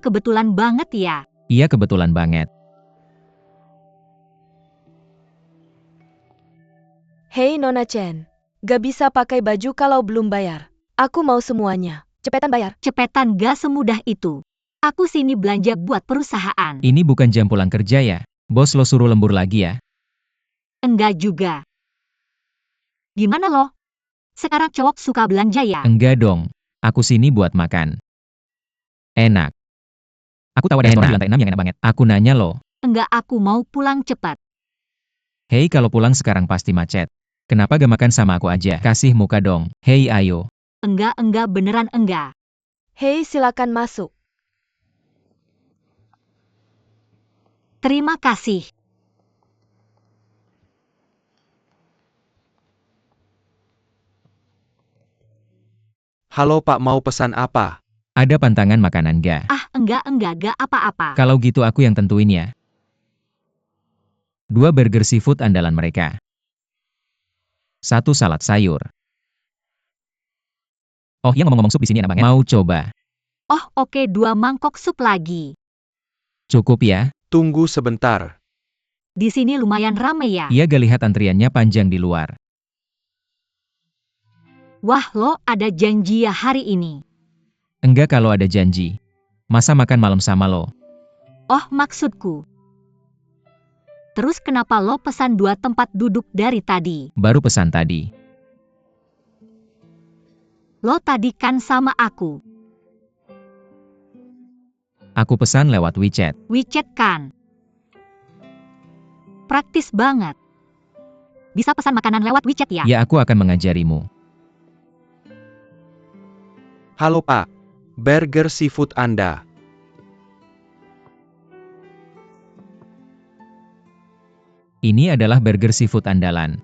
kebetulan banget ya. Iya, kebetulan banget. Hei Nona Chen, gak bisa pakai baju kalau belum bayar. Aku mau semuanya. Cepetan bayar. Cepetan gak semudah itu. Aku sini belanja buat perusahaan. Ini bukan jam pulang kerja ya? Bos lo suruh lembur lagi ya? Enggak juga. Gimana lo? Sekarang cowok suka belanja ya? Enggak dong. Aku sini buat makan. Enak. Aku tahu ada restoran di lantai 6 yang enak banget. Aku nanya lo. Enggak, aku mau pulang cepat. Hei, kalau pulang sekarang pasti macet. Kenapa gak makan sama aku aja? Kasih muka dong. Hei, ayo. Enggak, beneran enggak. Hei, silakan masuk. Terima kasih. Halo Pak, mau pesan apa? Ada pantangan makanan gak? Ah, enggak apa-apa. Kalau gitu aku yang tentuin ya. 2 burger seafood andalan mereka. 1 salad sayur. Oh yang ngomong-ngomong sup di sini enak banget. Mau coba? Oh, oke, 2 mangkok sup lagi. Cukup ya? Tunggu sebentar. Di sini lumayan rame ya. Iya, gak lihat antriannya panjang di luar. Wah, lo ada janji ya hari ini? Enggak, kalau ada janji. Masa makan malam sama lo? Oh, maksudku. Terus kenapa lo pesan 2 tempat duduk dari tadi? Baru pesan tadi. Lo tadi kan sama aku. Aku pesan lewat WeChat. WeChat kan? Praktis banget. Bisa pesan makanan lewat WeChat ya? Ya, aku akan mengajarimu. Halo Pak, burger seafood Anda. Ini adalah burger seafood andalan.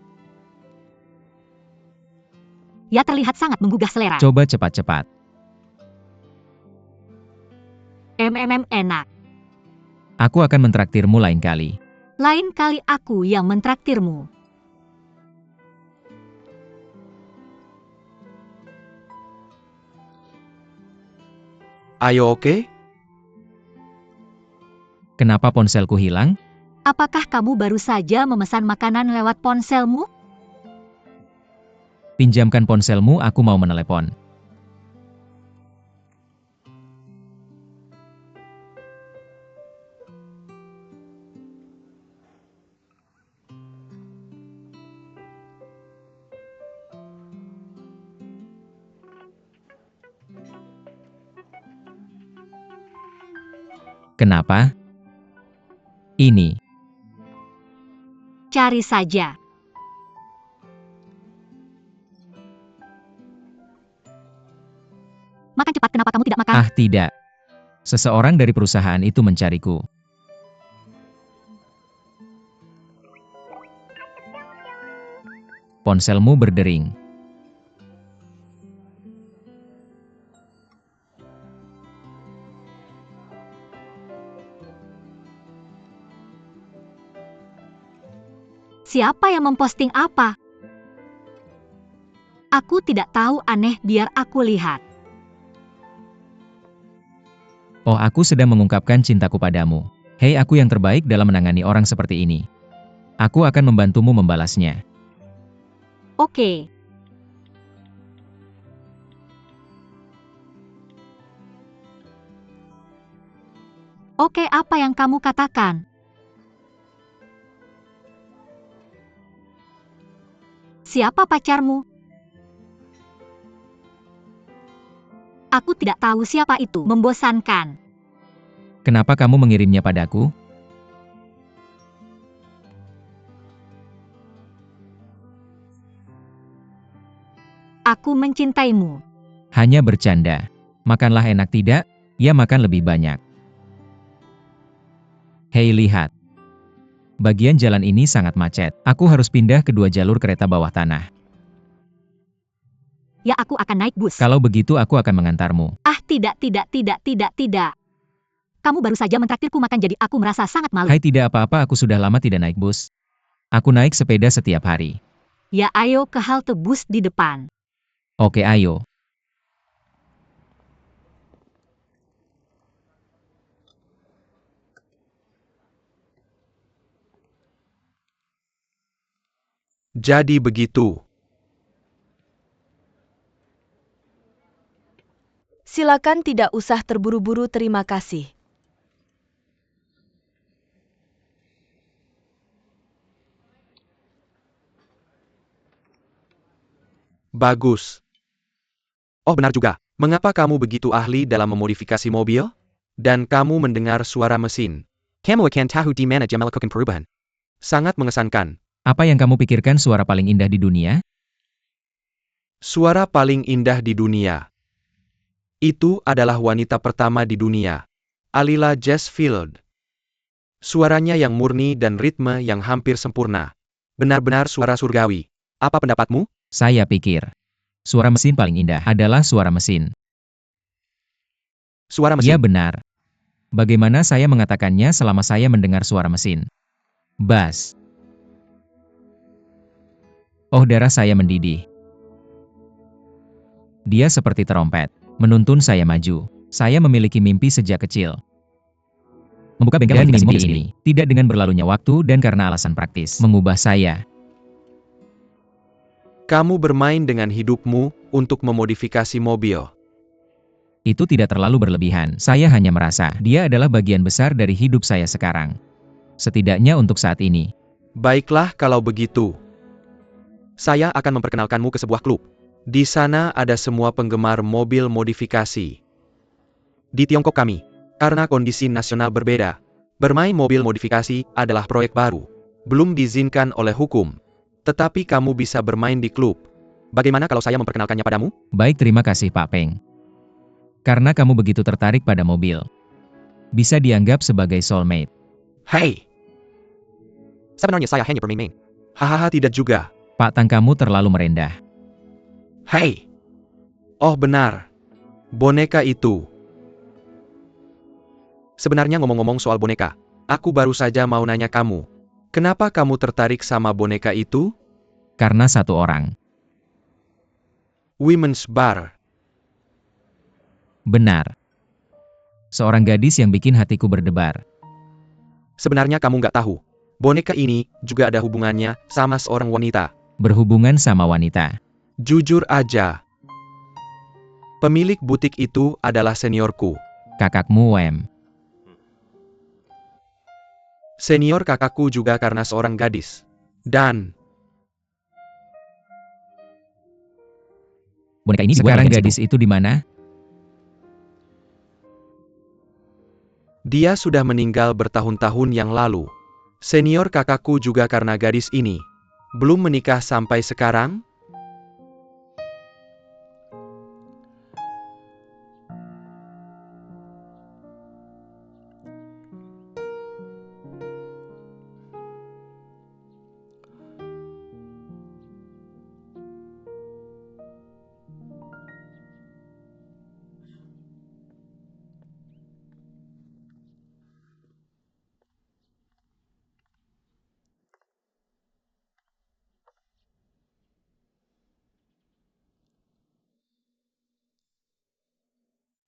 Ya, terlihat sangat menggugah selera. Coba cepat-cepat. Enak. Aku akan mentraktirmu lain kali. Lain kali aku yang mentraktirmu. Ayo oke? Kenapa ponselku hilang? Apakah kamu baru saja memesan makanan lewat ponselmu? Pinjamkan ponselmu, aku mau menelepon. Kenapa? Ini. Cari saja. Makan cepat, kenapa kamu tidak makan? Ah, tidak. Seseorang dari perusahaan itu mencariku. Ponselmu berdering. Siapa yang memposting apa? Aku tidak tahu, aneh, biar aku lihat. Oh, aku sedang mengungkapkan cintaku padamu. Hei, aku yang terbaik dalam menangani orang seperti ini. Aku akan membantumu membalasnya. Oke. Oke, apa yang kamu katakan? Siapa pacarmu? Aku tidak tahu siapa itu. Membosankan. Kenapa kamu mengirimnya padaku? Aku mencintaimu. Hanya bercanda. Makanlah enak tidak? Ya, makan lebih banyak. Hei, lihat. Bagian jalan ini sangat macet. Aku harus pindah ke 2 jalur kereta bawah tanah. Ya, aku akan naik bus. Kalau begitu aku akan mengantarmu. Ah, tidak. Kamu baru saja mentraktirku makan, jadi aku merasa sangat malu. Hai, tidak apa-apa, aku sudah lama tidak naik bus. Aku naik sepeda setiap hari. Ya, ayo ke halte bus di depan. Oke, ayo. Jadi begitu. Silakan tidak usah terburu-buru, terima kasih. Bagus. Oh benar juga, mengapa kamu begitu ahli dalam memodifikasi mobil? Dan kamu mendengar suara mesin. Kamu akan tahu di mana dia melakukan perubahan. Sangat mengesankan. Apa yang kamu pikirkan suara paling indah di dunia? Suara paling indah di dunia. Itu adalah wanita pertama di dunia. Alila Jessfield. Suaranya yang murni dan ritme yang hampir sempurna. Benar-benar suara surgawi. Apa pendapatmu? Saya pikir, suara mesin paling indah adalah suara mesin. Suara Iya mesin. benar. Bagaimana saya mengatakannya selama saya mendengar suara mesin? Bass. Oh, darah saya mendidih. Dia seperti terompet, menuntun saya maju. Saya memiliki mimpi sejak kecil. Membuka bengkel modifikasi mobil ini, tidak dengan berlalunya waktu dan karena alasan praktis, mengubah saya. Kamu bermain dengan hidupmu untuk memodifikasi mobil. Itu tidak terlalu berlebihan. Saya hanya merasa dia adalah bagian besar dari hidup saya sekarang. Setidaknya untuk saat ini. Baiklah kalau begitu. Saya akan memperkenalkanmu ke sebuah klub. Di sana ada semua penggemar mobil modifikasi. Di Tiongkok kami, karena kondisi nasional berbeda, bermain mobil modifikasi adalah proyek baru. Belum diizinkan oleh hukum. Tetapi kamu bisa bermain di klub. Bagaimana kalau saya memperkenalkannya padamu? Baik, terima kasih Pak Peng. Karena kamu begitu tertarik pada mobil. Bisa dianggap sebagai soulmate. Hei! Sebenarnya saya hanya bermain-main. Hahaha, tidak juga. Pak Tang, kamu terlalu merendah. Hei! Oh benar. Boneka itu. Sebenarnya ngomong-ngomong soal boneka, aku baru saja mau nanya kamu. Kenapa kamu tertarik sama boneka itu? Karena satu orang. Women's Bar. Benar. Seorang gadis yang bikin hatiku berdebar. Sebenarnya kamu nggak tahu. Boneka ini juga ada hubungannya sama seorang wanita. Berhubungan sama wanita. Jujur aja. Pemilik butik itu adalah seniorku. Kakakmu Wem. Senior kakakku juga karena seorang gadis. Dan Boneka ini sekarang gadis itu di mana? dia sudah meninggal bertahun-tahun yang lalu. Senior kakakku juga karena gadis ini. Belum menikah sampai sekarang?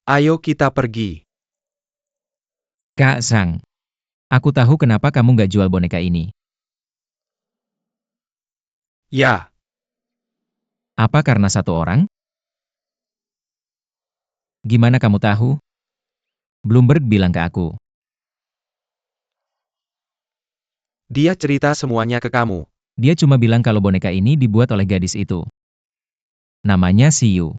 Ayo kita pergi. Kak Sang. Aku tahu kenapa kamu nggak jual boneka ini. Ya, Apa karena satu orang? Gimana kamu tahu? Bloomberg bilang ke aku. dia cerita semuanya ke kamu. Dia cuma bilang kalau boneka ini dibuat oleh gadis itu. Namanya Siyu.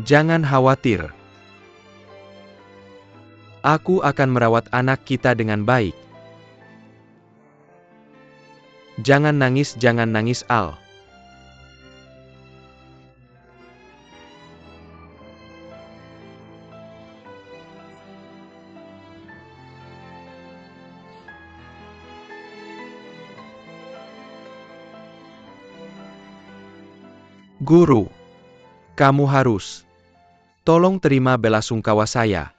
Jangan khawatir. Aku akan merawat anak kita dengan baik. Jangan nangis Al. Guru, kamu harus tolong terima belasungkawa saya.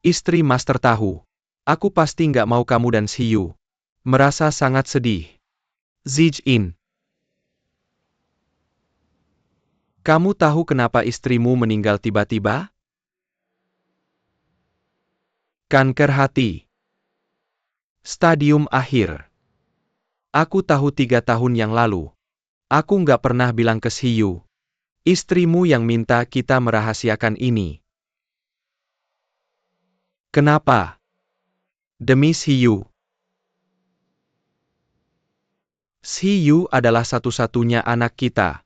Istri Master tahu, aku pasti nggak mau kamu dan Shiyu merasa sangat sedih. Zijin, kamu tahu kenapa istrimu meninggal tiba-tiba? Kanker hati. Stadium akhir. Aku tahu 3 tahun yang lalu. Aku nggak pernah bilang ke Shiyu, istrimu yang minta kita merahasiakan ini. Kenapa? Demi Shiyu. Shiyu adalah satu-satunya anak kita.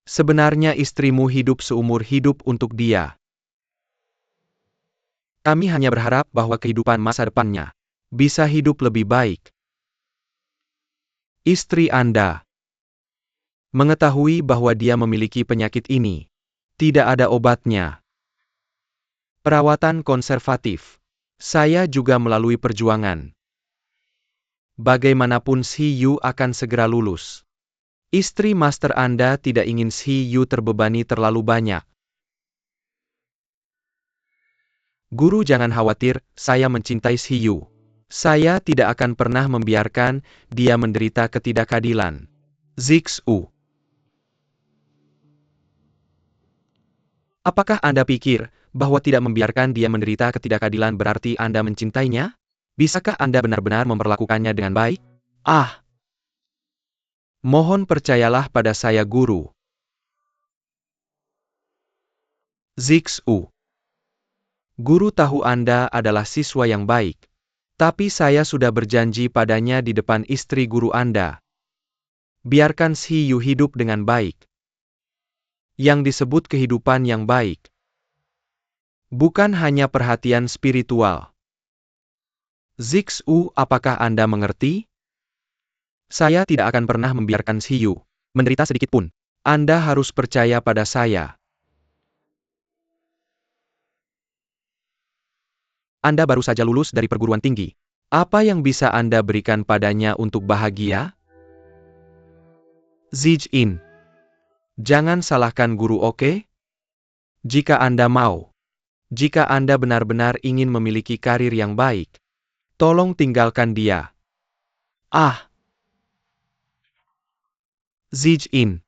Sebenarnya istrimu hidup seumur hidup untuk dia. Kami hanya berharap bahwa kehidupan masa depannya bisa hidup lebih baik. Istri Anda mengetahui bahwa dia memiliki penyakit ini. Tidak ada obatnya. Perawatan konservatif. Saya juga melalui perjuangan. Bagaimanapun Shiyu akan segera lulus. Istri Master Anda tidak ingin Shiyu terbebani terlalu banyak. Guru jangan khawatir, saya mencintai Shiyu. Saya tidak akan pernah membiarkan dia menderita ketidakadilan. Zixu. Apakah Anda pikir bahwa tidak membiarkan dia menderita ketidakadilan berarti Anda mencintainya? Bisakah Anda benar-benar memperlakukannya dengan baik? Ah! Mohon percayalah pada saya guru. Zixu. Guru tahu Anda adalah siswa yang baik. Tapi saya sudah berjanji padanya di depan istri guru Anda. Biarkan Shiyu hidup dengan baik. Yang disebut kehidupan yang baik bukan hanya perhatian spiritual. Zixu, apakah Anda mengerti? Saya tidak akan pernah membiarkan Shiyu menderita sedikit pun. Anda harus percaya pada saya. Anda baru saja lulus dari perguruan tinggi. Apa yang bisa Anda berikan padanya untuk bahagia? Zijin. Jangan salahkan guru, oke? Jika Anda mau. Jika Anda benar-benar ingin memiliki karir yang baik, tolong tinggalkan dia. Ah! Zijin.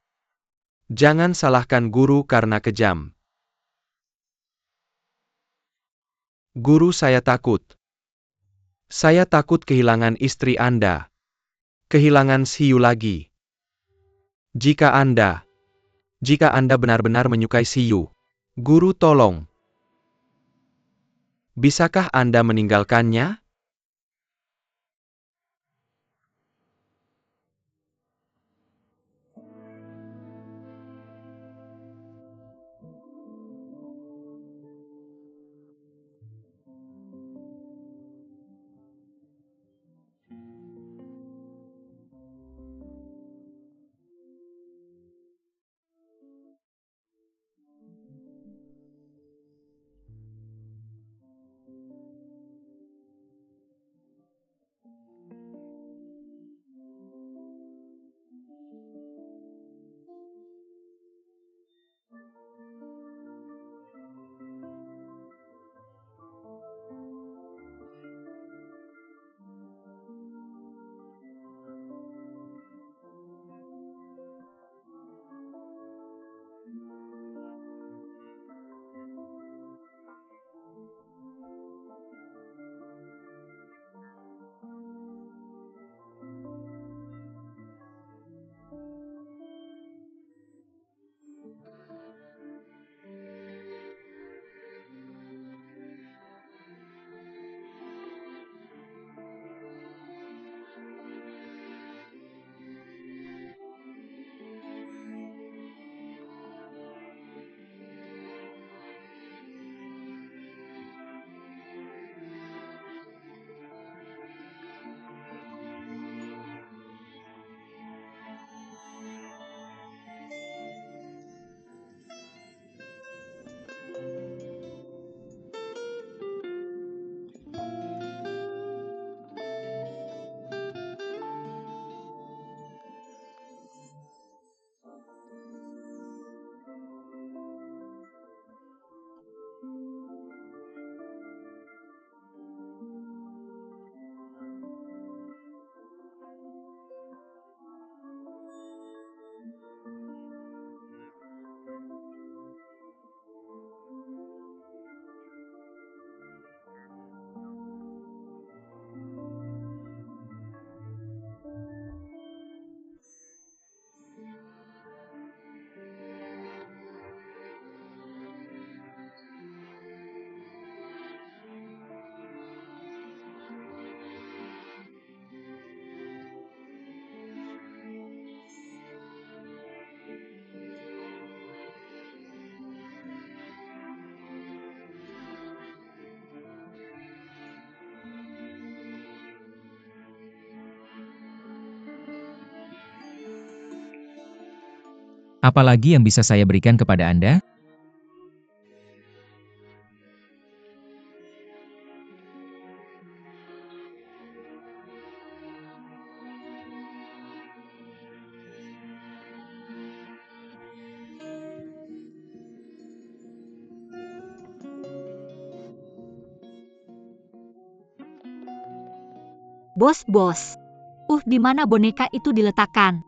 Jangan salahkan guru karena kejam. Guru, saya takut. Saya takut kehilangan istri Anda. Kehilangan Shiyu lagi. Jika Anda benar-benar menyukai Shiyu, guru tolong. Bisakah Anda meninggalkannya? Apalagi yang bisa saya berikan kepada Anda? Bos. Di mana boneka itu diletakkan?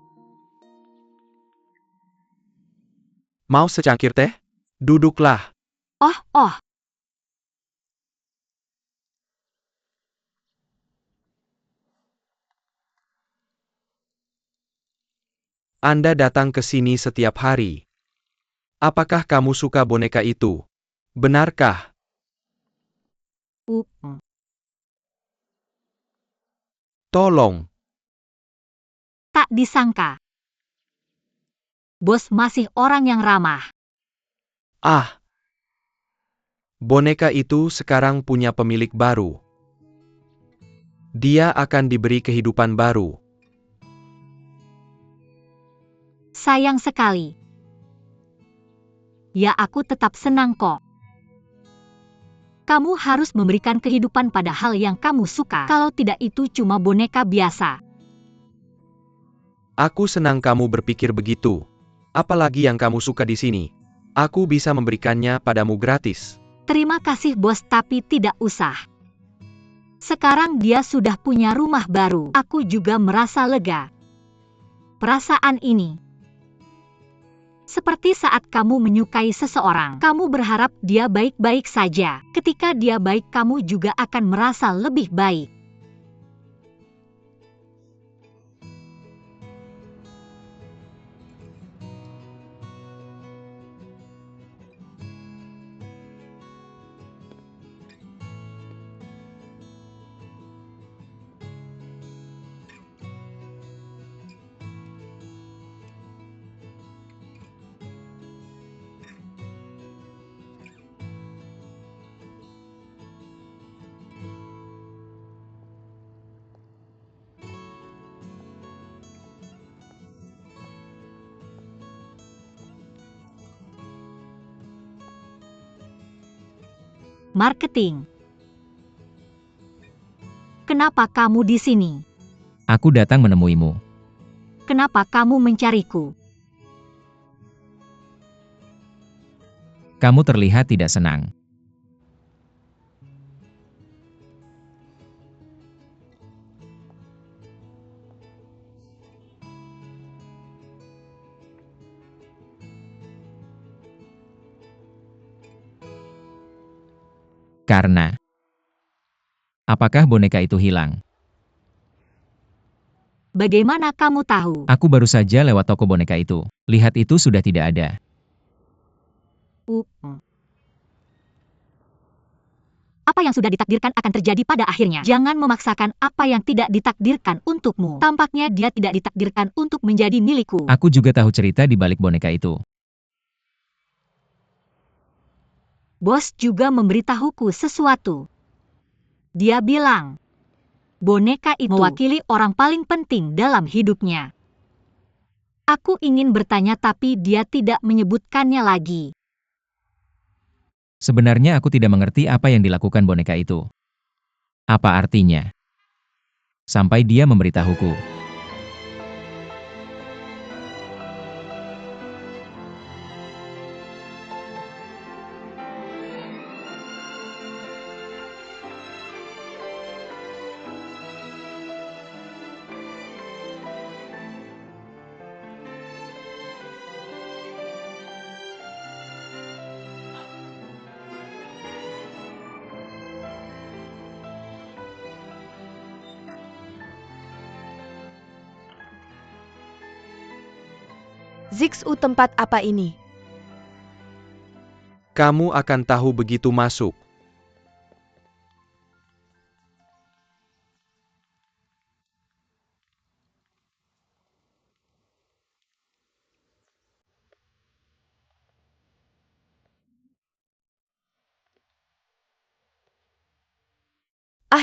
Mau secangkir teh? Duduklah. Oh. Anda datang ke sini setiap hari. Apakah kamu suka boneka itu? Benarkah? Tolong. Tak disangka. Bos masih orang yang ramah. Ah. Boneka itu sekarang punya pemilik baru. Dia akan diberi kehidupan baru. Sayang sekali. Ya, aku tetap senang kok. Kamu harus memberikan kehidupan pada hal yang kamu suka. Kalau tidak, itu cuma boneka biasa. Aku senang kamu berpikir begitu. Apalagi yang kamu suka di sini. Aku bisa memberikannya padamu gratis. Terima kasih bos, tapi tidak usah. Sekarang dia sudah punya rumah baru. Aku juga merasa lega. Perasaan ini seperti saat kamu menyukai seseorang. Kamu berharap dia baik-baik saja. Ketika dia baik, kamu juga akan merasa lebih baik. Marketing. Kenapa kamu di sini? Aku datang menemuimu. Kenapa kamu mencariku? Kamu terlihat tidak senang. Karena, apakah boneka itu hilang? Bagaimana kamu tahu? Aku baru saja lewat toko boneka itu. Lihat, itu sudah tidak ada. Apa yang sudah ditakdirkan akan terjadi pada akhirnya. Jangan memaksakan apa yang tidak ditakdirkan untukmu. Tampaknya dia tidak ditakdirkan untuk menjadi milikku. Aku juga tahu cerita di balik boneka itu. Bos juga memberitahuku sesuatu. Dia bilang, boneka itu mewakili orang paling penting dalam hidupnya. Aku ingin bertanya, tapi dia tidak menyebutkannya lagi. Sebenarnya aku tidak mengerti apa yang dilakukan boneka itu. Apa artinya? Sampai dia memberitahuku. Zixu, tempat apa ini? Kamu akan tahu begitu masuk.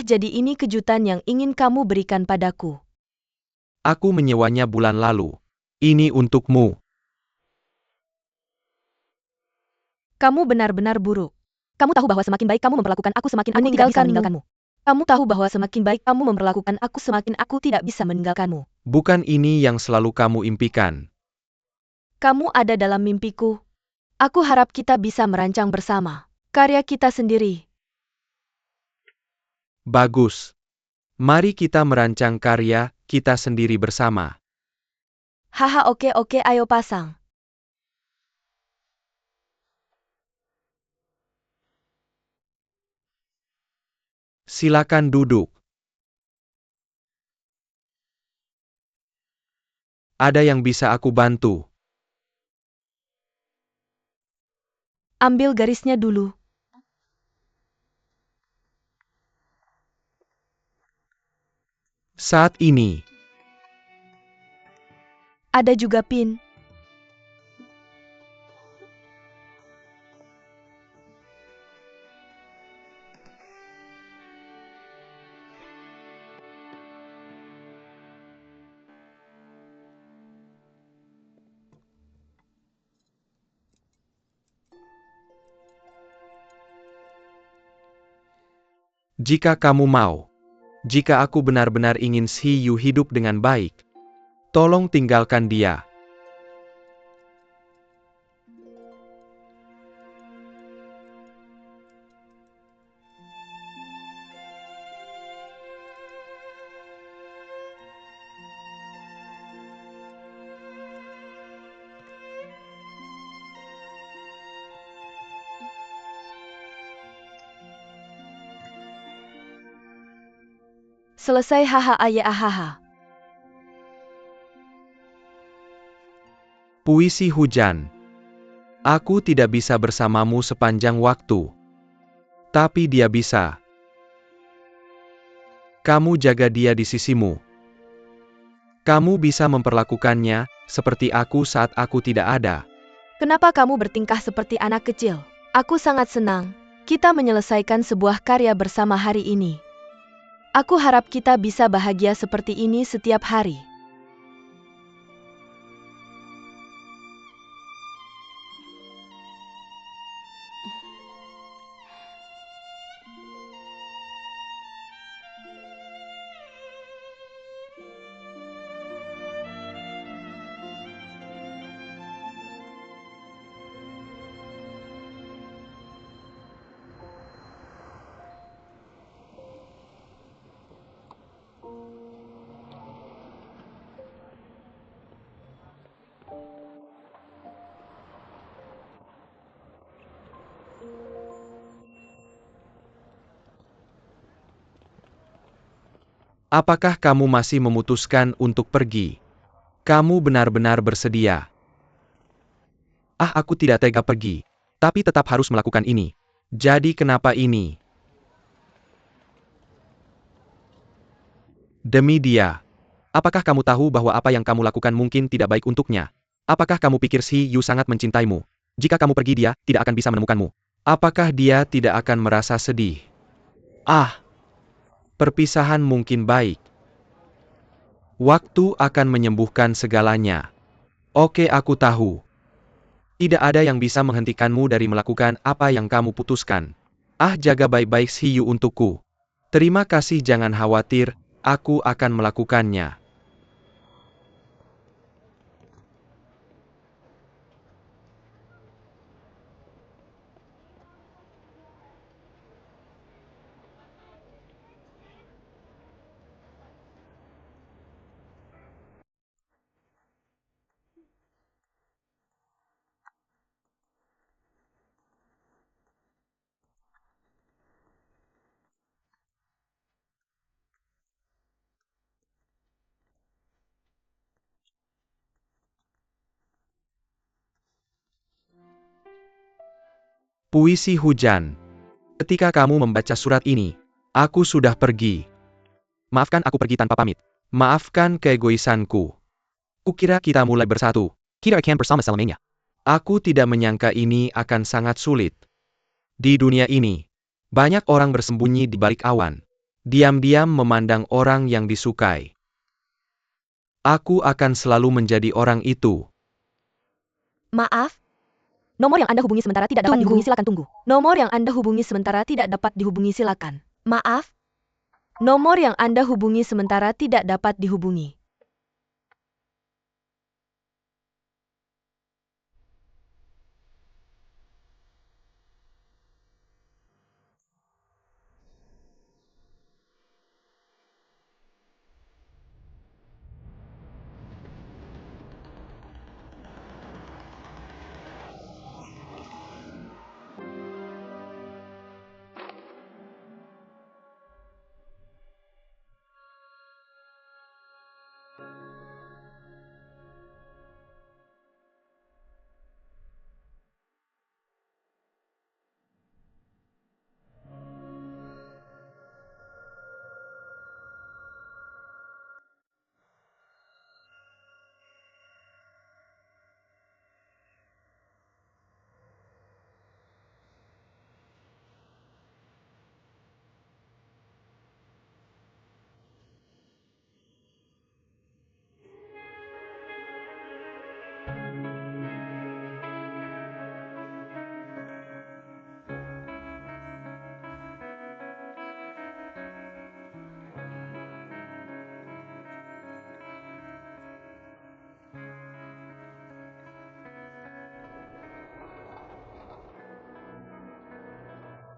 Jadi ini kejutan yang ingin kamu berikan padaku. Aku menyewanya bulan lalu. Ini untukmu. Kamu benar-benar buruk. Kamu tahu bahwa semakin baik kamu memperlakukan aku, semakin aku tidak bisa meninggalkanmu. Kamu tahu bahwa semakin baik kamu memperlakukan aku, semakin aku tidak bisa meninggalkanmu. Bukan ini yang selalu kamu impikan. Kamu ada dalam mimpiku. Aku harap kita bisa merancang bersama karya kita sendiri. Bagus. Mari kita merancang karya kita sendiri bersama. Haha, oke, ayo pasang. Silakan duduk. Ada yang bisa aku bantu? Ambil garisnya dulu. Saat ini, Ada juga pin. jika kamu mau, jika aku benar-benar ingin Shiyu hidup dengan baik, tolong tinggalkan dia. Selesai, haha, ayah, haha. Puisi hujan. Aku tidak bisa bersamamu sepanjang waktu. Tapi dia bisa. Kamu jaga dia di sisimu. Kamu bisa memperlakukannya seperti aku saat aku tidak ada. Kenapa kamu bertingkah seperti anak kecil? Aku sangat senang. Kita menyelesaikan sebuah karya bersama hari ini. Aku harap kita bisa bahagia seperti ini setiap hari. Apakah kamu masih memutuskan untuk pergi? Kamu benar-benar bersedia? Aku tidak tega pergi. Tapi tetap harus melakukan ini. Jadi kenapa ini? Demi dia. Apakah kamu tahu bahwa apa yang kamu lakukan mungkin tidak baik untuknya? Apakah kamu pikir Shiyu sangat mencintaimu? Jika kamu pergi dia tidak akan bisa menemukanmu. Apakah dia tidak akan merasa sedih? Perpisahan mungkin baik. Waktu akan menyembuhkan segalanya. Oke, aku tahu. Tidak ada yang bisa menghentikanmu dari melakukan apa yang kamu putuskan. Jaga baik-baik Shiyu untukku. Terima kasih, jangan khawatir, aku akan melakukannya. Puisi hujan. Ketika kamu membaca surat ini, aku sudah pergi. Maafkan aku pergi tanpa pamit. Maafkan keegoisanku. Kukira kita mulai bersatu. Kira akan bersama selamanya. Aku tidak menyangka ini akan sangat sulit. Di dunia ini, banyak orang bersembunyi di balik awan. Diam-diam memandang orang yang disukai. Aku akan selalu menjadi orang itu. Maaf, Nomor yang Anda hubungi sementara tidak dapat dihubungi, silakan tunggu. Nomor yang Anda hubungi sementara tidak dapat dihubungi, silakan. Maaf. Nomor yang Anda hubungi sementara tidak dapat dihubungi.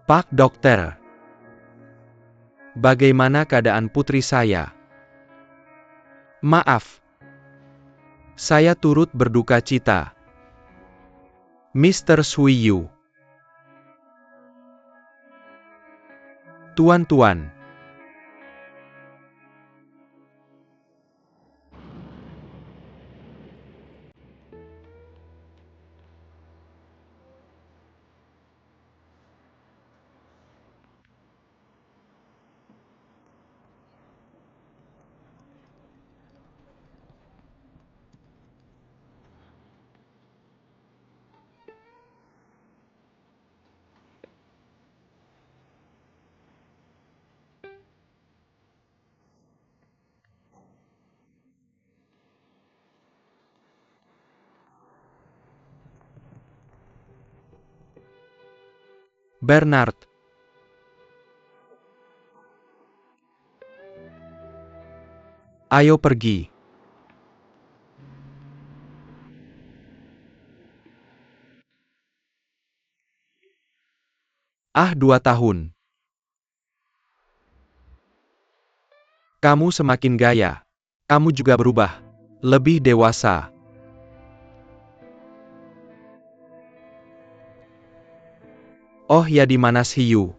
Pak Dokter, bagaimana keadaan putri saya? Maaf, saya turut berduka cita. Mr. Suiyu. Tuan-tuan. Bernard. Ayo pergi. Ah, 2 tahun. Kamu semakin gaya. Kamu juga berubah. Lebih dewasa. Oh ya, di mana Hiyu?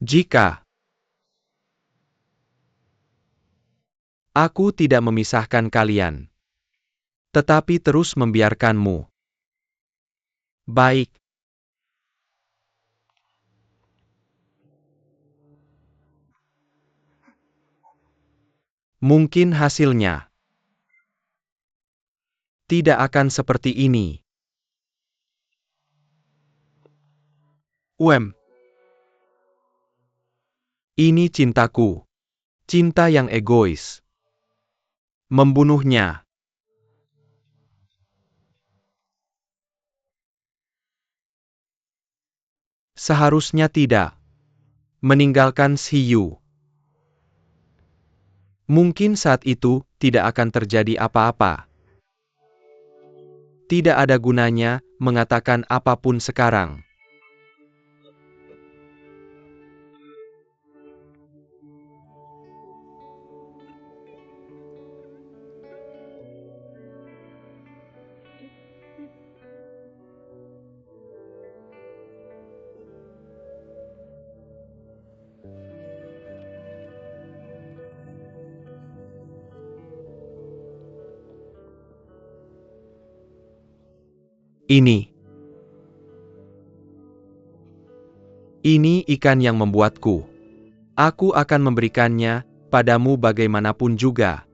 Jika aku tidak memisahkan kalian, tetapi terus membiarkanmu. Baik. Mungkin hasilnya tidak akan seperti ini. Ini cintaku. Cinta yang egois. Membunuhnya. Seharusnya tidak. Meninggalkan Hiyu. Mungkin saat itu tidak akan terjadi apa-apa. Tidak ada gunanya mengatakan apapun sekarang. Ini ikan yang membuatku. Aku akan memberikannya padamu bagaimanapun juga.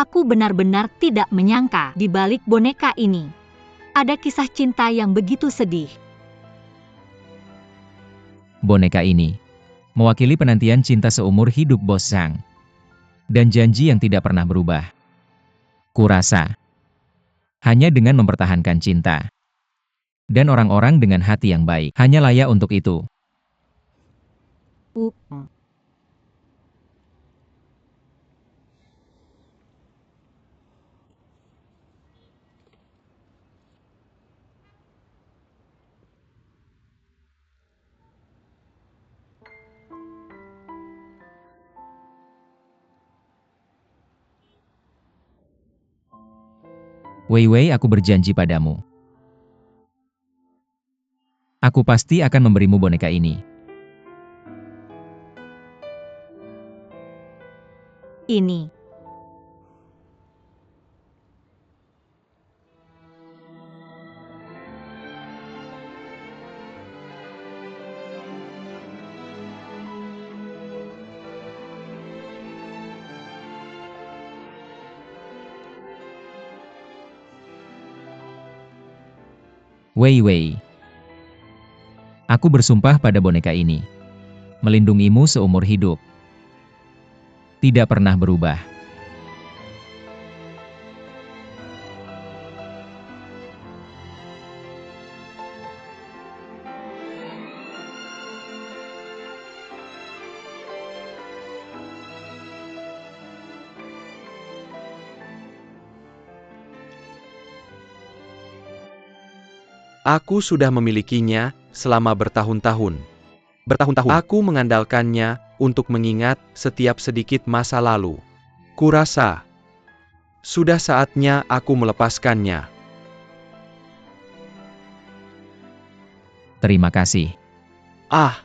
Aku benar-benar tidak menyangka di balik boneka ini ada kisah cinta yang begitu sedih. Boneka ini mewakili penantian cinta seumur hidup Bos Zhang. Dan janji yang tidak pernah berubah. Kurasa, hanya dengan mempertahankan cinta. Dan orang-orang dengan hati yang baik hanya layak untuk itu. Uh. Wei Wei, aku berjanji padamu. Aku pasti akan memberimu boneka ini. Ini. Wei Wei. Aku bersumpah pada boneka ini. Melindungimu seumur hidup. Tidak pernah berubah. Aku sudah memilikinya selama bertahun-tahun. Aku mengandalkannya untuk mengingat setiap sedikit masa lalu. Kurasa, sudah saatnya aku melepaskannya. Terima kasih. Ah,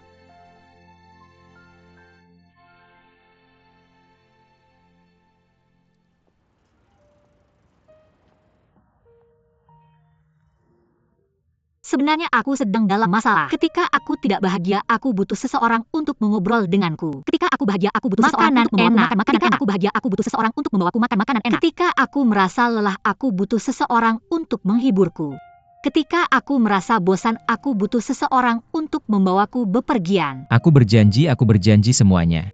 Sebenarnya aku sedang dalam masalah. Ketika aku tidak bahagia, aku butuh seseorang untuk mengobrol denganku. Ketika aku bahagia, aku butuh seseorang untuk membawaku makan makanan enak. Ketika aku bahagia, aku butuh seseorang untuk membawaku makan makanan enak. Ketika aku merasa lelah, aku butuh seseorang untuk menghiburku. Ketika aku merasa bosan, aku butuh seseorang untuk membawaku bepergian. Aku berjanji semuanya.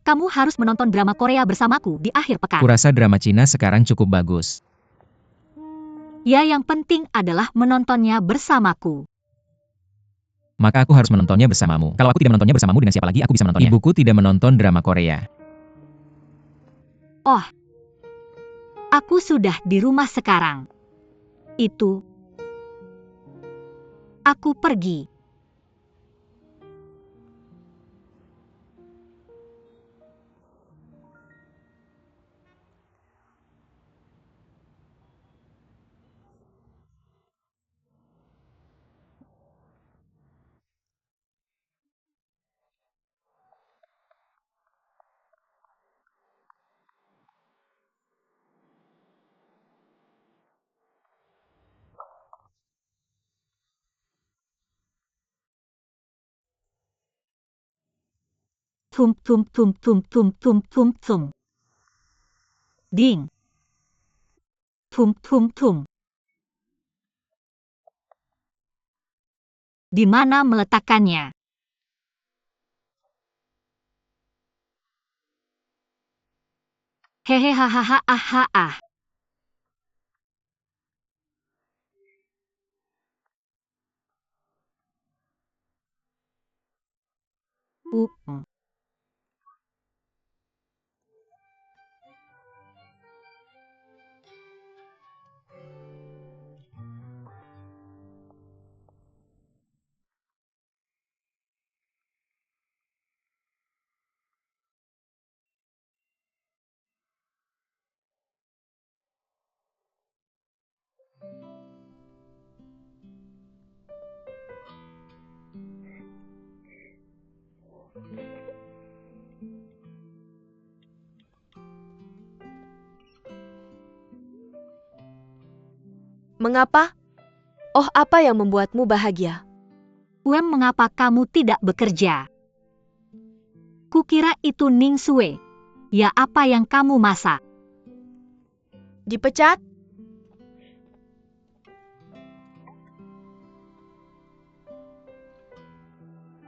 Kamu harus menonton drama Korea bersamaku di akhir pekan. Kurasa drama Cina sekarang cukup bagus. Ya, yang penting adalah menontonnya bersamaku. Maka aku harus menontonnya bersamamu. Kalau aku tidak menontonnya bersamamu, dengan siapa lagi aku bisa menontonnya? Ibuku tidak menonton drama Korea. Oh, aku sudah di rumah sekarang. Aku pergi. Tum tum tum tum tum tum tum tum. Ding. Tum tum tum. Di mana meletakkannya? Hehe hahaha ah ah. Mm. Mengapa? Oh, apa yang membuatmu bahagia? Mengapa kamu tidak bekerja? Kukira itu Ning Sue. Ya, apa yang kamu masak? Dipecat?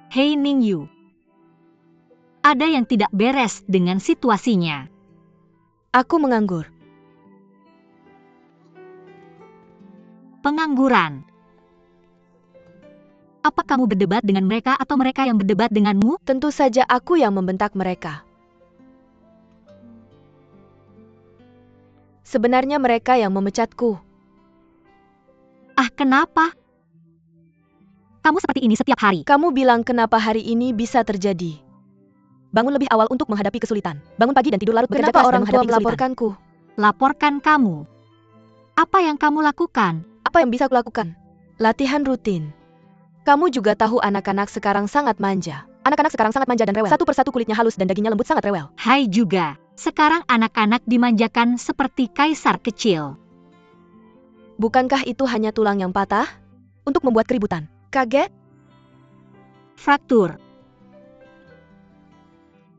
Hei Ning Yu. Ada yang tidak beres dengan situasinya. Aku menganggur. Pengangguran. Apa kamu berdebat dengan mereka atau mereka yang berdebat denganmu? Tentu saja aku yang membentak mereka. Sebenarnya mereka yang memecatku. Ah, kenapa? Kamu seperti ini setiap hari. Kamu bilang kenapa hari ini bisa terjadi? Bangun lebih awal untuk menghadapi kesulitan. Bangun pagi dan tidur larut bekerja keras dan menghadapi kesulitan. Kenapa orang tua melaporkanku? Laporkan kamu. Apa yang kamu lakukan? Apa yang bisa kulakukan? Latihan rutin. Kamu juga tahu anak-anak sekarang sangat manja. Anak-anak sekarang sangat manja dan rewel. Satu persatu kulitnya halus dan dagingnya lembut, sangat rewel. Hai juga. Sekarang anak-anak dimanjakan seperti kaisar kecil. Bukankah itu hanya tulang yang patah? Untuk membuat keributan. Kaget? Fraktur.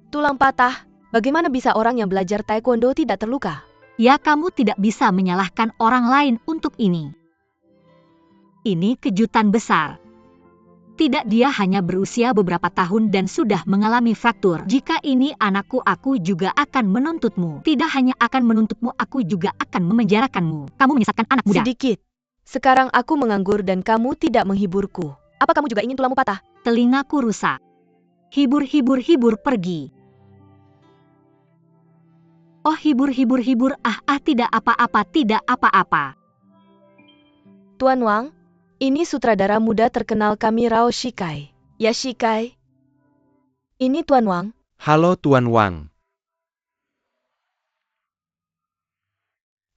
Tulang patah. Bagaimana bisa orang yang belajar taekwondo tidak terluka? Ya, kamu tidak bisa menyalahkan orang lain untuk ini. Ini kejutan besar. Tidak, dia hanya berusia beberapa tahun dan sudah mengalami fraktur. Jika ini anakku, aku juga akan menuntutmu. Tidak hanya akan menuntutmu, aku juga akan memenjarakanmu. Kamu menyesatkan anak muda. Sedikit. Sekarang aku menganggur dan kamu tidak menghiburku. Apa kamu juga ingin tulangmu patah? Telingaku rusak. Hibur, pergi. Oh, hibur, tidak apa-apa. Tuan Wang, ini sutradara muda terkenal kami, Rao Shikai. Ya, Shikai. Ini Tuan Wang. Halo Tuan Wang.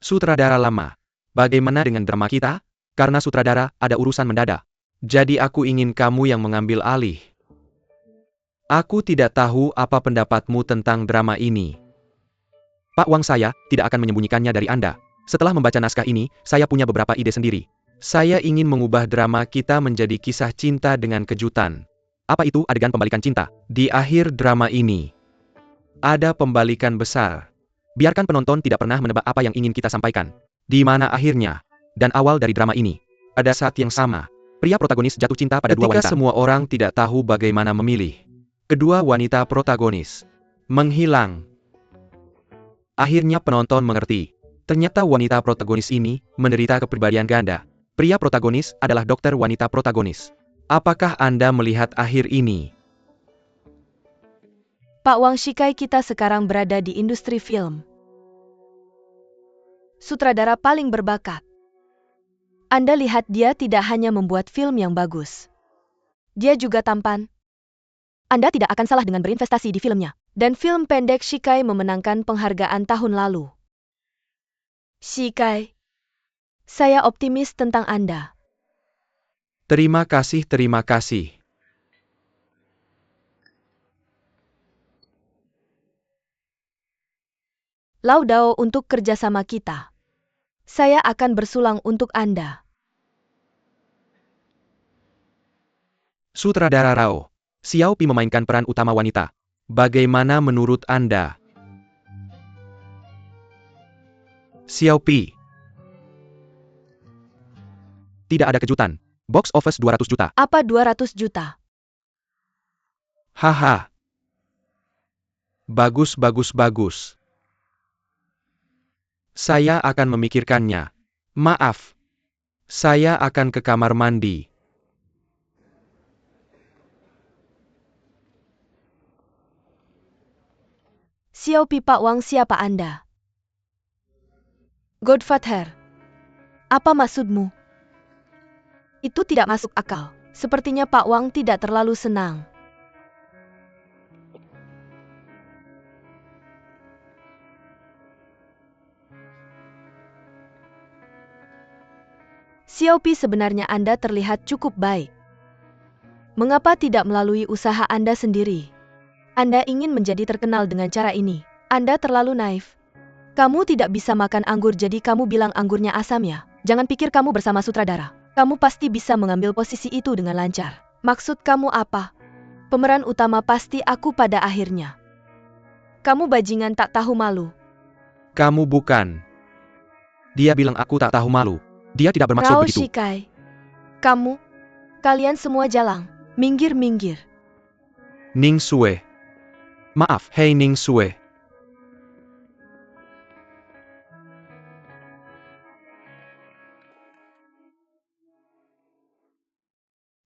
Sutradara lama. Bagaimana dengan drama kita? Karena sutradara ada urusan mendadak. Jadi aku ingin kamu yang mengambil alih. Aku tidak tahu apa pendapatmu tentang drama ini. Pak Wang, saya tidak akan menyembunyikannya dari Anda. Setelah membaca naskah ini, saya punya beberapa ide sendiri. Saya ingin mengubah drama kita menjadi kisah cinta dengan kejutan. Apa itu adegan pembalikan cinta? Di akhir drama ini, ada pembalikan besar. Biarkan penonton tidak pernah menebak apa yang ingin kita sampaikan. Di mana akhirnya, dan awal dari drama ini, pada saat yang sama, pria protagonis jatuh cinta pada dua wanita. Ketika semua orang tidak tahu bagaimana memilih, kedua wanita protagonis menghilang. Akhirnya penonton mengerti. Ternyata wanita protagonis ini menderita kepribadian ganda. Pria protagonis adalah dokter wanita protagonis. Apakah Anda melihat akhir ini? Pak Wang Shikai, kita sekarang berada di industri film. Sutradara paling berbakat. Anda lihat, dia tidak hanya membuat film yang bagus. Dia juga tampan. Anda tidak akan salah dengan berinvestasi di filmnya. Dan film pendek Shikai memenangkan penghargaan tahun lalu. Shikai, saya optimis tentang Anda. Terima kasih. Laudao untuk kerjasama kita. Saya akan bersulang untuk Anda. Sutradara Rao, Xiao Pi memainkan peran utama wanita. Bagaimana menurut Anda? Xiao Pi. Tidak ada kejutan. Box office 200 juta. Apa 200 juta? Haha. Bagus. Saya akan memikirkannya. Maaf. Saya akan ke kamar mandi. Xiaopi Pak Wang, siapa Anda? Godfather. Apa maksudmu? Itu tidak masuk akal. Sepertinya Pak Wang tidak terlalu senang. Xiaopi, sebenarnya Anda terlihat cukup baik. Mengapa tidak melalui usaha Anda sendiri? Anda ingin menjadi terkenal dengan cara ini. Anda terlalu naif. Kamu tidak bisa makan anggur jadi kamu bilang anggurnya asam ya? Jangan pikir kamu bersama sutradara. Kamu pasti bisa mengambil posisi itu dengan lancar. Maksud kamu apa? Pemeran utama pasti aku pada akhirnya. Kamu bajingan tak tahu malu. Kamu bukan. Dia bilang aku tak tahu malu. Dia tidak bermaksud Rao begitu. Shikai. Kamu. Kalian semua jalang. Minggir-minggir. Ning Sue. Maaf, hei Ning Sue.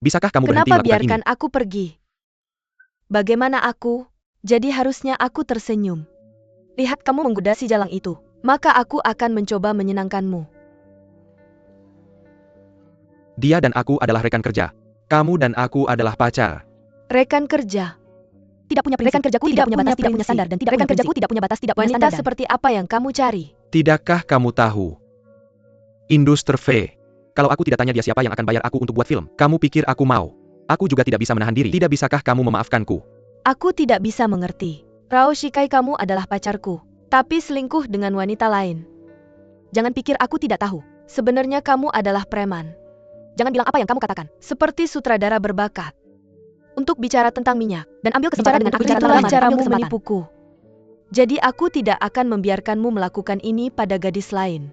Bisakah kamu berhenti Kenapa melakukan biarkan ini? aku pergi? Bagaimana aku? Jadi harusnya aku tersenyum. Lihat kamu menggoda si jalang itu. Maka aku akan mencoba menyenangkanmu. Dia dan aku adalah rekan kerja. Kamu dan aku adalah pacar. Rekan kerja. Tidak punya prinsip. Rekan kerjaku tidak punya batas, tidak punya standar, dan tidak rekan kerjaku tidak punya batas, tidak punya standar. Wanita seperti apa yang kamu cari? Tidakkah kamu tahu? Industri V. Kalau aku tidak tanya dia siapa yang akan bayar aku untuk buat film, kamu pikir aku mau? Aku juga tidak bisa menahan diri. Tidak bisakah kamu memaafkanku? Aku tidak bisa mengerti. Rao Shikai, kamu adalah pacarku, tapi selingkuh dengan wanita lain. Jangan pikir aku tidak tahu. Sebenarnya kamu adalah preman. Jangan bilang apa yang kamu katakan. Seperti sutradara berbakat. Untuk bicara tentang minyak, dan ambil kesempatan dengan aku. Itulah caramu menipuku. Jadi aku tidak akan membiarkanmu melakukan ini pada gadis lain.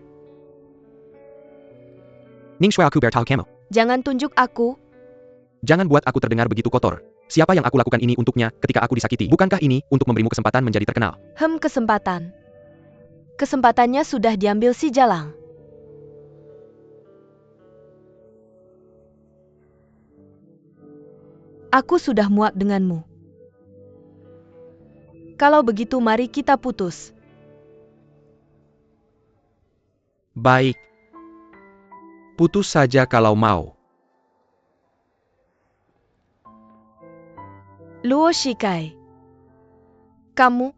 Ning Shui, aku bertahu kamu. Jangan tunjuk aku. Jangan buat aku terdengar begitu kotor. Siapa yang aku lakukan ini untuknya ketika aku disakiti? Bukankah ini untuk memberimu kesempatan menjadi terkenal? Kesempatan. Kesempatannya sudah diambil si jalang. Aku sudah muak denganmu. Kalau begitu mari kita putus. Baik. Putus saja kalau mau. Luo Shikai. Kamu?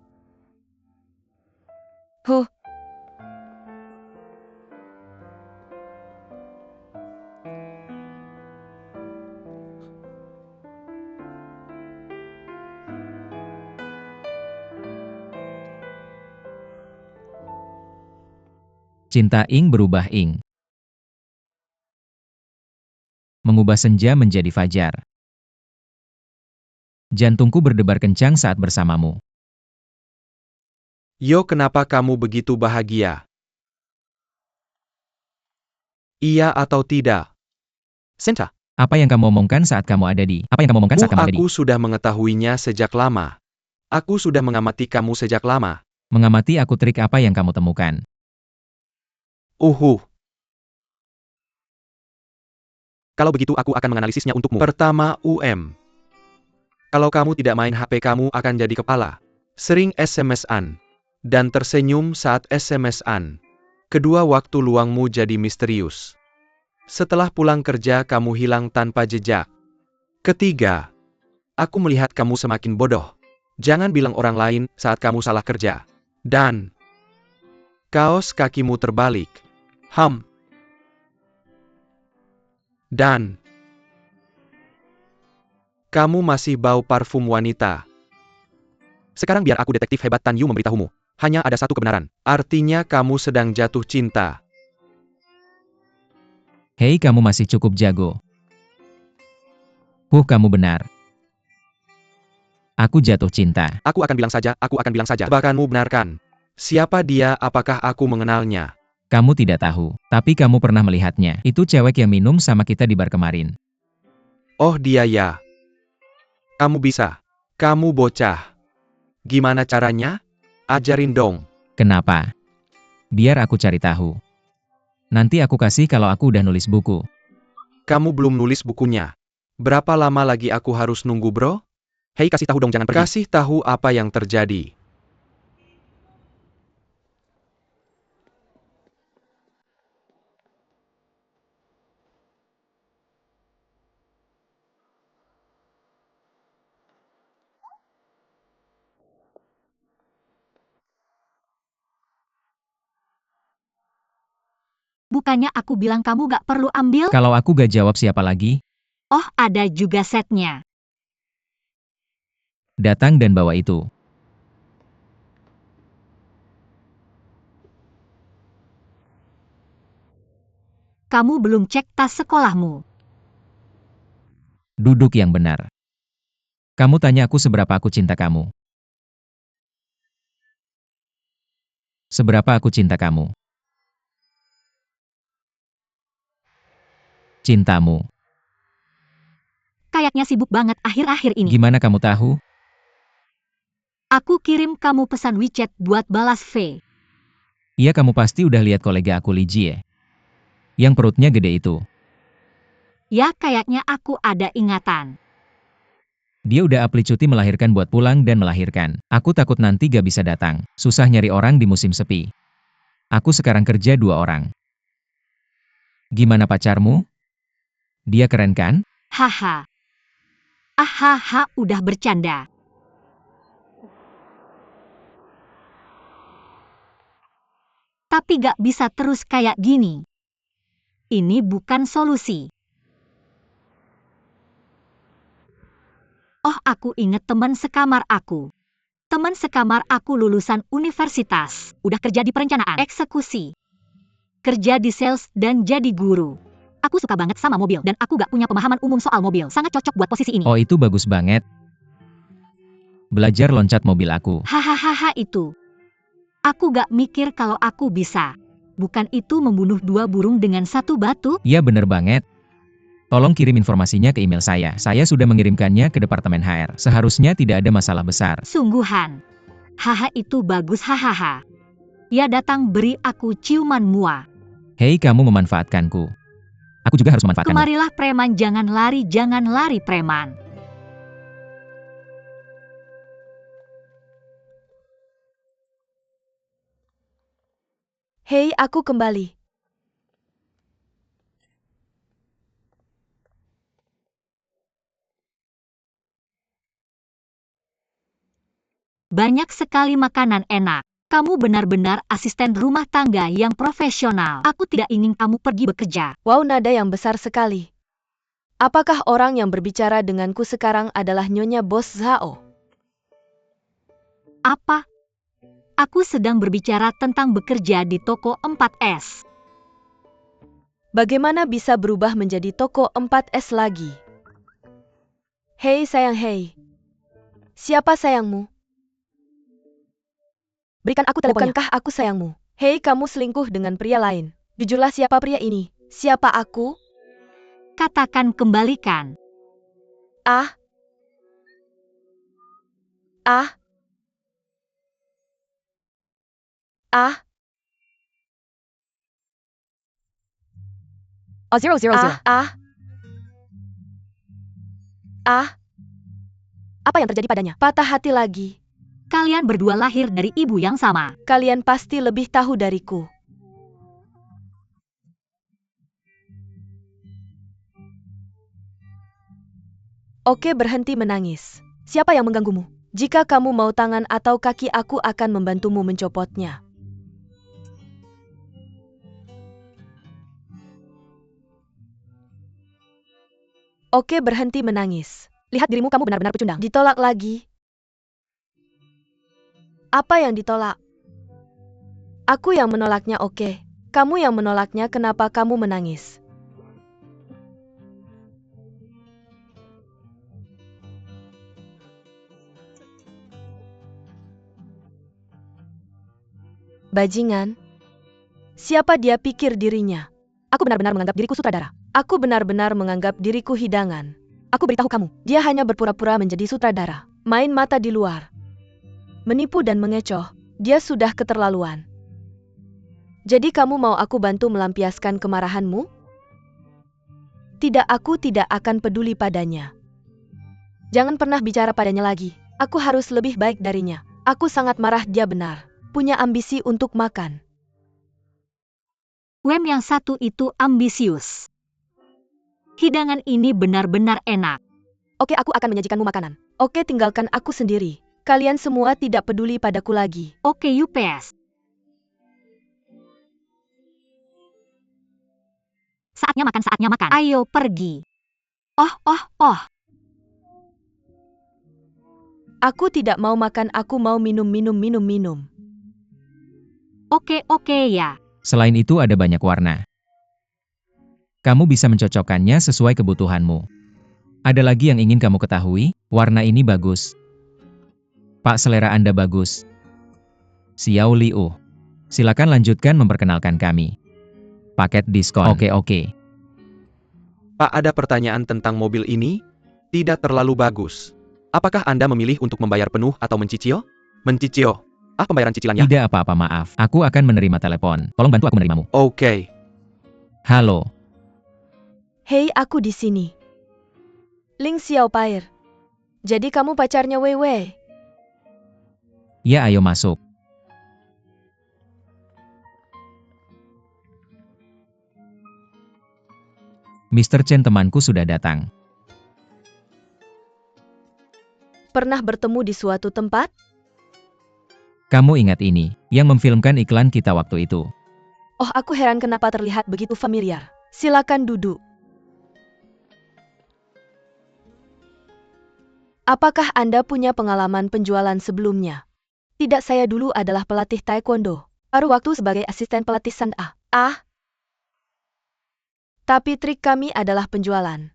Cinta Ing berubah Ing. Mengubah senja menjadi fajar. Jantungku berdebar kencang saat bersamamu. Yo, kenapa kamu begitu bahagia? Iya atau tidak? Senta. Apa yang kamu omongkan saat kamu ada di? Apa yang kamu omongkan saat kamu ada di? Aku sudah mengetahuinya sejak lama. Aku sudah mengamati kamu sejak lama. Mengamati aku, trik apa yang kamu temukan? Kalau begitu aku akan menganalisisnya untukmu. Pertama, kalau kamu tidak main HP, kamu akan jadi kepala. Sering SMS-an. Dan tersenyum saat SMS-an. Kedua, waktu luangmu jadi misterius. Setelah pulang kerja, kamu hilang tanpa jejak. Ketiga, aku melihat kamu semakin bodoh. Jangan bilang orang lain saat kamu salah kerja. Dan kaos kakimu terbalik. Dan kamu masih bau parfum wanita. Sekarang biar aku detektif hebat Tan Yu memberitahumu. Hanya ada satu kebenaran. Artinya kamu sedang jatuh cinta. Hei, kamu masih cukup jago. Kamu benar. Aku jatuh cinta. Aku akan bilang saja, Tebakanmu benarkan. Siapa dia, apakah aku mengenalnya? Kamu tidak tahu, tapi kamu pernah melihatnya. Itu cewek yang minum sama kita di bar kemarin. Oh, dia ya. Kamu bisa. Kamu bocah. Gimana caranya? Ajarin dong. Kenapa? Biar aku cari tahu. Nanti aku kasih kalau aku udah nulis buku. Kamu belum nulis bukunya. Berapa lama lagi aku harus nunggu, bro? Hei, kasih tahu dong, jangan pergi. Kasih tahu apa yang terjadi. Bukannya aku bilang kamu gak perlu ambil? Kalau aku gak jawab siapa lagi? Oh, ada juga setnya. Datang dan bawa itu. Kamu belum cek tas sekolahmu. Duduk yang benar. Kamu tanya aku seberapa aku cinta kamu. Seberapa aku cinta kamu. Cintamu. Kayaknya sibuk banget akhir-akhir ini. Gimana kamu tahu? Aku kirim kamu pesan WeChat buat balas V. Iya, kamu pasti udah lihat kolega aku Li Jie. Yang perutnya gede itu. Ya, kayaknya aku ada ingatan. Dia udah apli cuti melahirkan buat pulang dan melahirkan. Aku takut nanti gak bisa datang. Susah nyari orang di musim sepi. Aku sekarang kerja 2 orang. Gimana pacarmu? Dia keren kan? Haha. Ahaha, udah bercanda. Tapi gak bisa terus kayak gini. Ini bukan solusi. Oh, aku inget teman sekamar aku. Teman sekamar aku lulusan universitas. Udah kerja di perencanaan, eksekusi. Kerja di sales dan jadi guru. Aku suka banget sama mobil dan aku gak punya pemahaman umum soal mobil. Sangat cocok buat posisi ini. Oh, itu bagus banget. Belajar loncat mobil aku. Hahaha itu. Aku gak mikir kalau aku bisa. Bukan itu membunuh 2 burung dengan 1 batu? Iya, bener banget. Tolong kirim informasinya ke email saya. Saya sudah mengirimkannya ke Departemen HR. Seharusnya tidak ada masalah besar. Sungguhan. Haha, itu bagus, hahaha. Ya, datang beri aku ciuman mua. Hei, kamu memanfaatkanku. Aku juga harus memanfaatkanmu. Kemarilah preman, jangan lari preman. Hei, aku kembali. Banyak sekali makanan enak. Kamu benar-benar asisten rumah tangga yang profesional. Aku tidak ingin kamu pergi bekerja. Wow, nada yang besar sekali. Apakah orang yang berbicara denganku sekarang adalah Nyonya Bos Zhao? Apa? Aku sedang berbicara tentang bekerja di toko 4S. Bagaimana bisa berubah menjadi toko 4S lagi? Hei sayang, hei. Siapa sayangmu? Berikan aku teleponnya. Bukankah aku sayangmu? Hei, kamu selingkuh dengan pria lain. Jujurlah, siapa pria ini? Siapa aku? Katakan kembalikan. Ah. Ah. Ah. Oh, 000. Ah. Ah. Apa yang terjadi padanya? Patah hati lagi. Kalian berdua lahir dari ibu yang sama. Kalian pasti lebih tahu dariku. Oke, berhenti menangis. Siapa yang mengganggumu? Jika kamu mau tangan atau kaki, aku akan membantumu mencopotnya. Oke, berhenti menangis. Lihat dirimu, kamu benar-benar pecundang. Ditolak lagi. Apa yang ditolak? Aku yang menolaknya, oke. Kamu yang menolaknya, kenapa kamu menangis? Bajingan. Siapa dia pikir dirinya? Aku benar-benar menganggap diriku sutradara. Aku benar-benar menganggap diriku hidangan. Aku beritahu kamu, dia hanya berpura-pura menjadi sutradara. Main mata di luar. Menipu dan mengecoh. Dia sudah keterlaluan. Jadi kamu mau aku bantu melampiaskan kemarahanmu? Tidak, aku tidak akan peduli padanya. Jangan pernah bicara padanya lagi. Aku harus lebih baik darinya. Aku sangat marah, dia benar. Punya ambisi untuk makan. Wem yang satu itu ambisius. Hidangan ini benar-benar enak. Oke, aku akan menyajikanmu makanan. Oke, tinggalkan aku sendiri. Kalian semua tidak peduli padaku lagi. Oke, Yupes. Saatnya makan, saatnya makan. Ayo pergi. Oh. Aku tidak mau makan, aku mau minum. Oke ya. Selain itu ada banyak warna. Kamu bisa mencocokkannya sesuai kebutuhanmu. Ada lagi yang ingin kamu ketahui, warna ini bagus. Pak, selera Anda bagus. Xiao Liu. Silakan lanjutkan memperkenalkan kami. Paket diskon. Oke. Pak, ada pertanyaan tentang mobil ini? Tidak terlalu bagus. Apakah Anda memilih untuk membayar penuh atau mencicil? Mencicil. Pembayaran cicilannya? Tidak apa-apa, maaf. Aku akan menerima telepon. Tolong bantu aku menerimamu. Oke. Halo. Hei, aku di sini. Ling Xiaopair. Jadi kamu pacarnya Wei Wei? Ya, ayo masuk. Mr. Chen, temanku sudah datang. Pernah bertemu di suatu tempat? Kamu ingat ini, yang memfilmkan iklan kita waktu itu. Oh, aku heran kenapa terlihat begitu familiar. Silakan duduk. Apakah Anda punya pengalaman penjualan sebelumnya? Tidak, saya dulu adalah pelatih taekwondo. Paruh waktu sebagai asisten pelatih Sanda. Tapi trik kami adalah penjualan.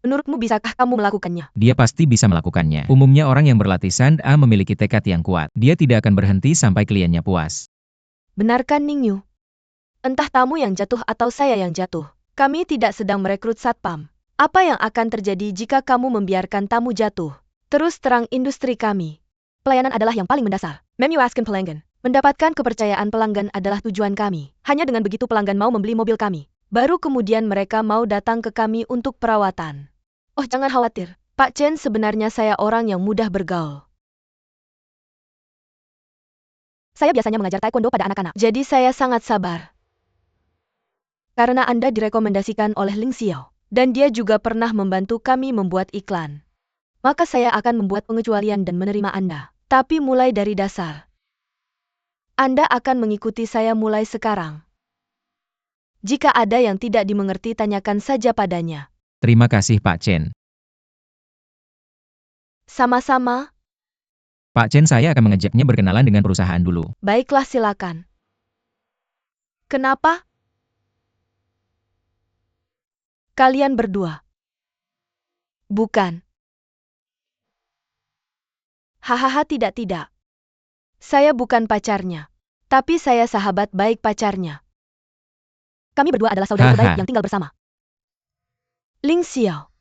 Menurutmu bisakah kamu melakukannya? Dia pasti bisa melakukannya. Umumnya orang yang berlatih Sanda memiliki tekad yang kuat. Dia tidak akan berhenti sampai kliennya puas. Benarkan Ningyu? Entah tamu yang jatuh atau saya yang jatuh. Kami tidak sedang merekrut satpam. Apa yang akan terjadi jika kamu membiarkan tamu jatuh? Terus terang industri kami. Pelayanan adalah yang paling mendasar. Memuaskan pelanggan. Mendapatkan kepercayaan pelanggan adalah tujuan kami. Hanya dengan begitu pelanggan mau membeli mobil kami. Baru kemudian mereka mau datang ke kami untuk perawatan. Oh, jangan khawatir. Pak Chen, sebenarnya saya orang yang mudah bergaul. Saya biasanya mengajar taekwondo pada anak-anak. Jadi saya sangat sabar. Karena Anda direkomendasikan oleh Ling Xiao. Dan dia juga pernah membantu kami membuat iklan. Maka saya akan membuat pengecualian dan menerima Anda. Tapi mulai dari dasar. Anda akan mengikuti saya mulai sekarang. Jika ada yang tidak dimengerti, tanyakan saja padanya. Terima kasih, Pak Chen. Sama-sama. Pak Chen, saya akan mengajaknya berkenalan dengan perusahaan dulu. Baiklah, silakan. Kenapa? Kalian berdua? Bukan. Hahaha, tidak. Saya bukan pacarnya. Tapi saya sahabat baik pacarnya. Kami berdua adalah saudara terbaik yang tinggal bersama. Ling Xiao.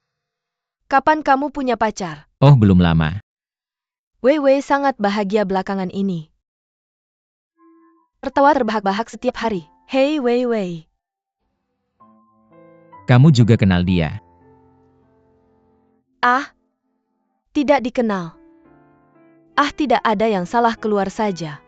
Kapan kamu punya pacar? Oh, belum lama. Wei Wei sangat bahagia belakangan ini. Tertawa terbahak-bahak setiap hari. Hei Wei Wei. Kamu juga kenal dia. Tidak dikenal. Tidak ada yang salah, keluar saja.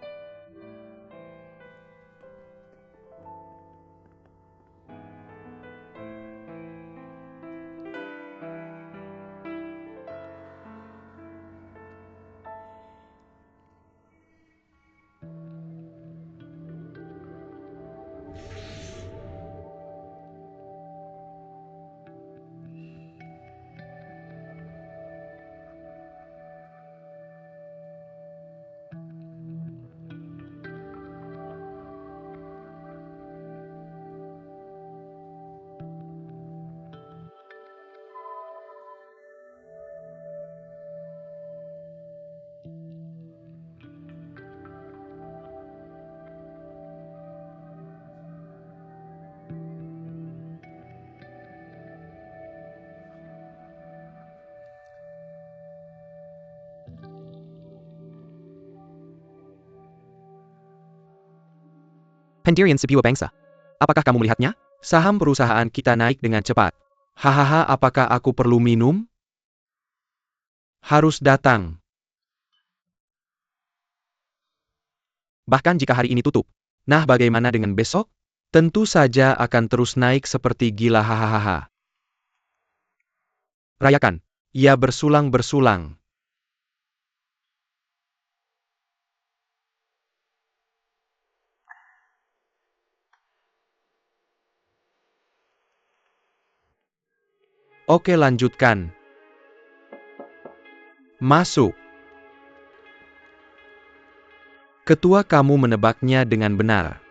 Pendirian sebuah bangsa. Apakah kamu melihatnya? Saham perusahaan kita naik dengan cepat. Hahaha, apakah aku perlu minum? Harus datang. Bahkan jika hari ini tutup. Nah, bagaimana dengan besok? Tentu saja akan terus naik seperti gila, hahaha. Rayakan. Ya, bersulang-bersulang. Oke, lanjutkan. Masuk. Ketua, kamu menebaknya dengan benar.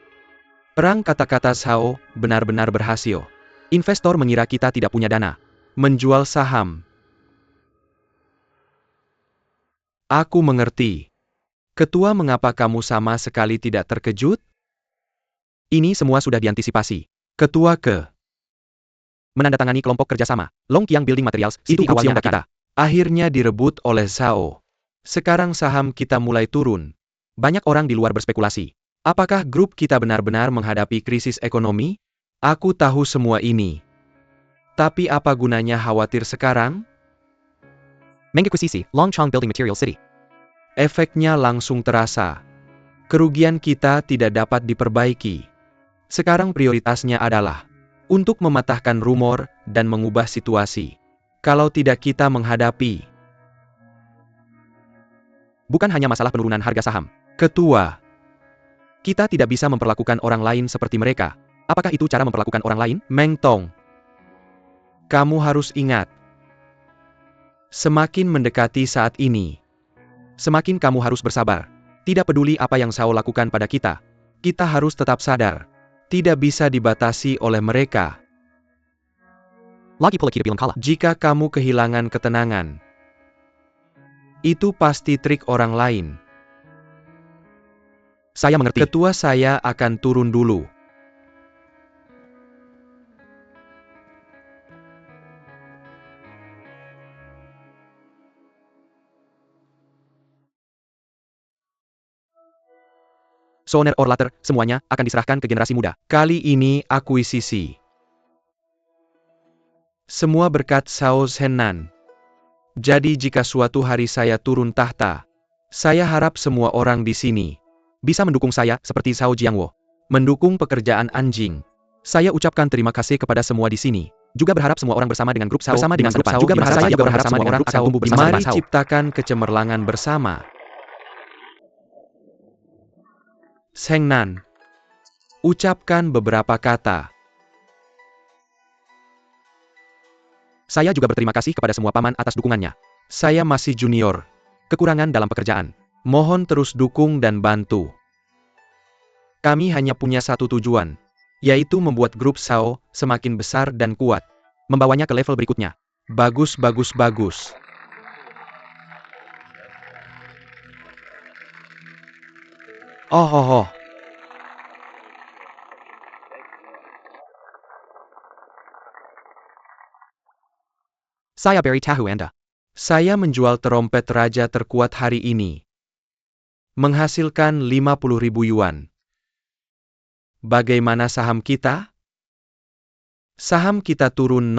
Perang kata-kata Sao benar-benar berhasil. Investor mengira kita tidak punya dana. Menjual saham. Aku mengerti. Ketua, mengapa kamu sama sekali tidak terkejut? Ini semua sudah diantisipasi. Ketua menandatangani kelompok kerjasama. Longqiang Building Materials, itu awalnya kita. Akhirnya direbut oleh Sao. Sekarang saham kita mulai turun. Banyak orang di luar berspekulasi. Apakah grup kita benar-benar menghadapi krisis ekonomi? Aku tahu semua ini. Tapi apa gunanya khawatir sekarang? Mengakuisisi Longqiang Building Material City. Efeknya langsung terasa. Kerugian kita tidak dapat diperbaiki. Sekarang prioritasnya adalah untuk mematahkan rumor dan mengubah situasi. Kalau tidak, kita menghadapi bukan hanya masalah penurunan harga saham. Ketua, kita tidak bisa memperlakukan orang lain seperti mereka. Apakah itu cara memperlakukan orang lain? Meng Tong, kamu harus ingat, semakin mendekati saat ini, semakin kamu harus bersabar. Tidak peduli apa yang Sao lakukan pada kita, kita harus tetap sadar. Tidak bisa dibatasi oleh mereka. Lagi pula kita bilang kalah. Jika kamu kehilangan ketenangan, itu pasti trik orang lain. Saya mengerti. Ketua, saya akan turun dulu. Sooner or later, semuanya akan diserahkan ke generasi muda. Kali ini akuisisi. Semua berkat Sao Zhennan. Jadi jika suatu hari saya turun tahta, saya harap semua orang di sini bisa mendukung saya seperti Sao Jiangwo. Mendukung pekerjaan anjing. Saya ucapkan terima kasih kepada semua di sini. Juga berharap semua orang bersama dengan grup Sao bersama dengan grup Sao. Juga berharap semua orang akan tumbuh bersama dengan Sao. Mari ciptakan kecemerlangan bersama. Zhennan, ucapkan beberapa kata. Saya juga berterima kasih kepada semua paman atas dukungannya. Saya masih junior, kekurangan dalam pekerjaan. Mohon terus dukung dan bantu. Kami hanya punya satu tujuan, yaitu membuat grup Sao semakin besar dan kuat. Membawanya ke level berikutnya. Bagus, bagus, bagus. Oh. Saya beri tahu Anda. Saya menjual trompet raja terkuat hari ini. Menghasilkan 50.000 yuan. Bagaimana saham kita? Saham kita turun